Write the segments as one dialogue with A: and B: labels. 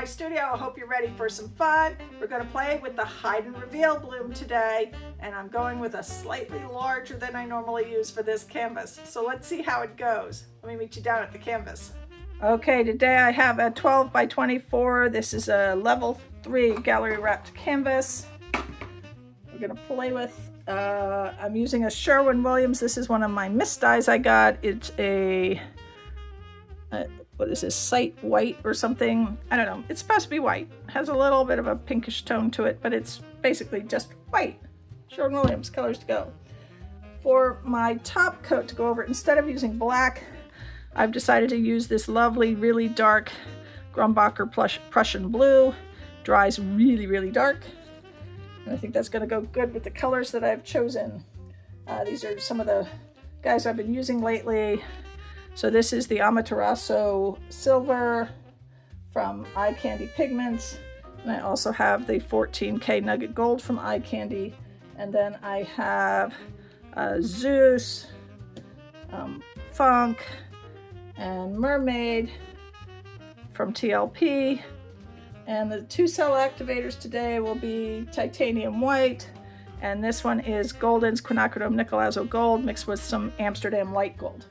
A: studio. I hope you're ready for some fun. We're going to play with the hide and reveal bloom today, and I'm going with a slightly larger than I normally use for this canvas. So let's see how it goes. Let me meet you down at the canvas. Okay, today I have a 12 by 24. This is a level 3 gallery wrapped canvas. We're going to play with, I'm using a Sherwin Williams. This is one of my mist dyes I got. It's a what is this, site white or something? I don't know. It's supposed to be white. It has a little bit of a pinkish tone to it, but it's basically just white. Sherwin Williams, colors to go. For my top coat to go over it, instead of using black, I've decided to use this lovely, really dark Grumbacher Prussian blue. Dries really, really dark. And I think that's going to go good with the colors that I've chosen. These are some of the guys I've been using lately. So this is the Amaterasu Silver from Eye Candy Pigments. And I also have the 14K Nugget Gold from Eye Candy. And then I have Zeus, Funk, and Mermaid from TLP. And the 2 cell activators today will be titanium white. And this one is Golden's Quinacridone Nickel Azo Gold mixed with some Amsterdam light gold.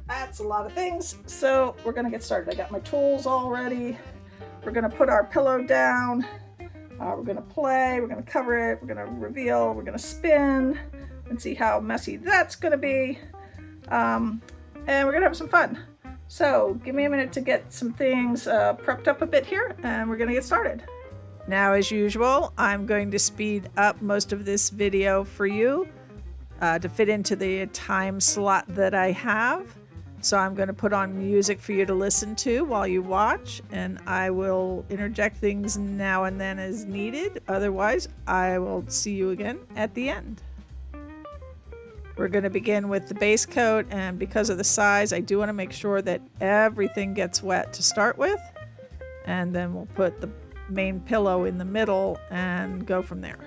A: That's a lot of things, so we're gonna get started. I got my tools all ready. We're gonna put our pillow down. We're gonna play, we're gonna cover it, we're gonna reveal, we're gonna spin and see how messy that's gonna be. And we're gonna have some fun. So give me a minute to get some things prepped up a bit here, and we're gonna get started. Now, as usual, I'm going to speed up most of this video for you to fit into the time slot that I have. So I'm going to put on music for you to listen to while you watch, and I will interject things now and then as needed. Otherwise, I will see you again at the end. We're going to begin with the base coat, and because of the size, I do want to make sure that everything gets wet to start with, and then we'll put the main pillow in the middle and go from there.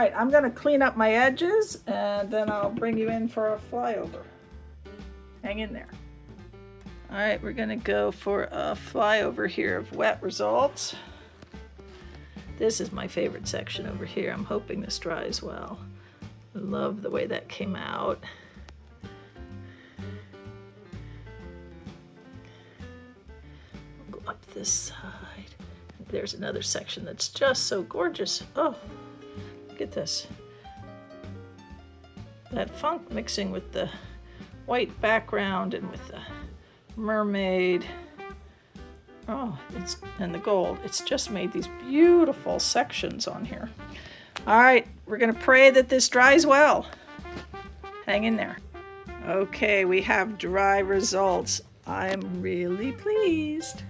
A: right, I'm gonna clean up my edges and then I'll bring you in for a flyover. Hang in there. All right, we're gonna go for a flyover here of wet results. This is my favorite section over here. I'm hoping this dries well. I love the way that came out. I'll go up this side. There's another section that's just so gorgeous. Oh, look at this. That funk mixing with the white background and with the mermaid. Oh, and the gold. It's just made these beautiful sections on here. All right, we're gonna pray that this dries well. Hang in there. Okay, we have dry results. I'm really pleased.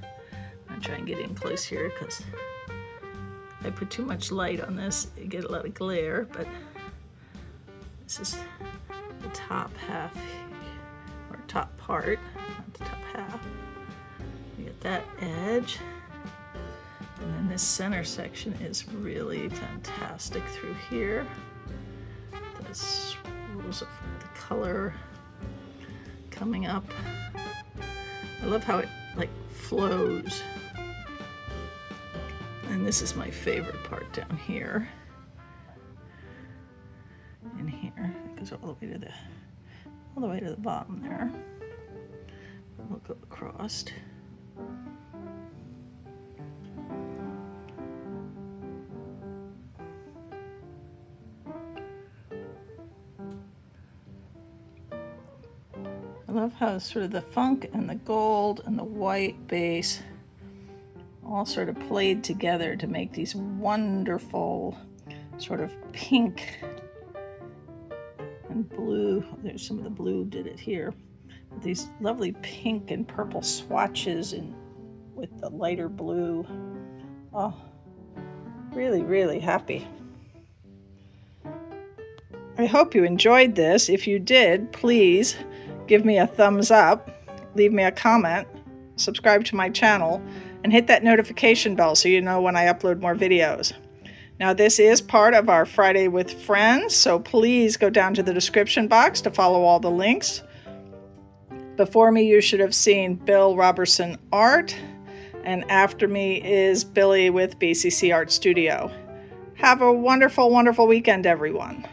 A: I'm gonna try and get in close here because I put too much light on this. You get a lot of glare, but this is the top half, or top part, not the top half. You get that edge. And then this center section is really fantastic through here. The swirls of the color coming up. I love how it like flows. And this is my favorite part down here. In here, it goes all the way to the bottom there. We'll go across. I love how sort of the funk and the gold and the white base all sort of played together to make these wonderful sort of pink and blue. There's some of the blue did it here. These lovely pink and purple swatches with the lighter blue. Oh, really, really happy. I hope you enjoyed this. If you did, please give me a thumbs up, leave me a comment, subscribe to my channel, and hit that notification bell so you know when I upload more videos. Now, this is part of our Friday with Friends, so please go down to the description box to follow all the links. Before me, you should have seen Bill Roberson Art, and after me is Billy with BCC Arts Studio. Have a wonderful, wonderful weekend, everyone.